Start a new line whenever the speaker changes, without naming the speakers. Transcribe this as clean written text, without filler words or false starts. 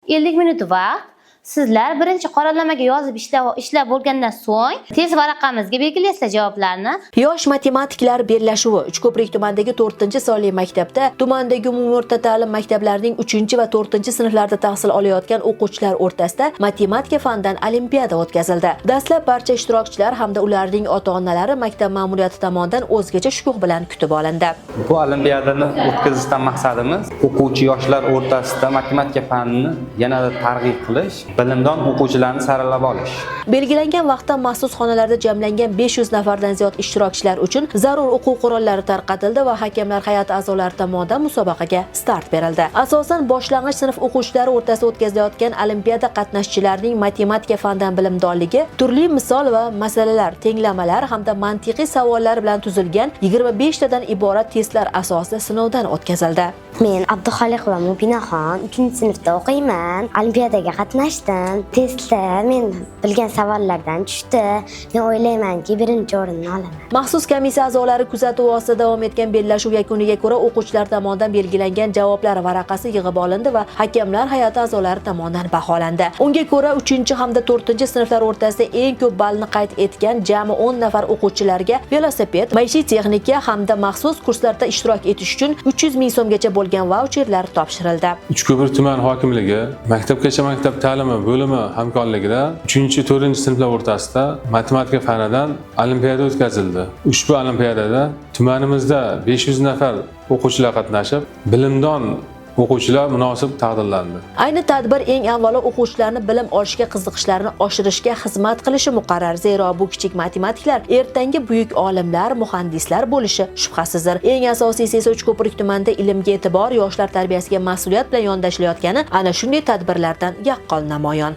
50 minut vaqt. Sizlar birinchi qoramlamaga yozib ishlab bo'lgandan so'ng test varaqamizga belgilaysizlar javoblarni.
Yosh matematiklar bellashuvi Uchko'prik tumanidagi 4-sonli maktabda tumandagi umumiy o'rta ta'lim maktablarining 3 va 4 sinflarda tahsil olayotgan o'quvchilar o'rtasida matematika fanidan olimpiada o'tkazildi. Dastlab barcha ishtirokchilar hamda ularning ota-onalari maktab ma'muriyati tomonidan o'zgacha shukuh bilan kutib olindi.
Bu olimpiadani o'tkazishdan maqsadimiz o'quvchi yoshlar o'rtasida matematika fanini yanada targ'ib qilish, bilimdon o'quvchilarni saralab olish.
Belgilangan vaqtda maxsus xonalarda jamlangan 500 nafardan ziyod ishtirokchilar uchun zarur o'quv qurollari tarqatildi va hakamlar hay'ati a'zolari tomonidan musobaqaga start berildi. Asosan boshlang'ich sinf o'quvchilari o'rtasida o'tkazilayotgan olimpiada qatnashchilarining matematika fanidan bilimdonligi, turli misol va masalalar, tenglamalar hamda mantiqiy savollar bilan tuzilgan 25 tadan iborat testlar asosida sinovdan o'tkazildi.
Men Abduxoliqova Mubinaxon 3-sinfda o'qiyman. Olimpiadaga qatnashdim. Testda men bilgan savollardan tushdi. Men o'ylaymanki, birinchi o'rinni olaman.
Maxsus komissiya a'zolari kuzatuv ostida davom etgan bellashuv yakuniga ko'ra o'quvchilar tomonidan belgilangan javoblar varaqasi yig'ib olindi va hakamlar hay'ati a'zolari tomonidan baholandi. Unga ko'ra 3 hamda 4-sinflar o'rtasida eng ko'p ballni qayd etgan jami 10 nafar o'quvchilarga velosiped, maishiy texnika hamda maxsus kurslarda ishtirok etish uchun 300 ming so'mgacha bo'lgan vaucherlar topshirildi.
Uchko'prik tuman hokimligi maktabgacha maktab ta'limi bo'limi hamkorligida 3-4-sinflar o'rtasida matematika fanidan olimpiada o'tkazildi. Ushbu olimpiadada tumanimizda 500 nafar o'quvchilar qatnashib, bilimdon o'quvchilar munosib taqdirlandi.
Ayni tadbir eng avvalo o'quvchilarni bilim olishga qiziqishlarini oshirishga xizmat qilishi muqarrar. Zero bu kichik matematiklar ertangi buyuk olimlar, muhandislar bo'lishi shubhasizdir. Eng asosiysi esa Uchko'prik tumanida ilmga e'tibor, yoshlar tarbiyasiga mas'uliyat bilan yondashilayotgani ana shunday tadbirlardan yaqqol namoyon.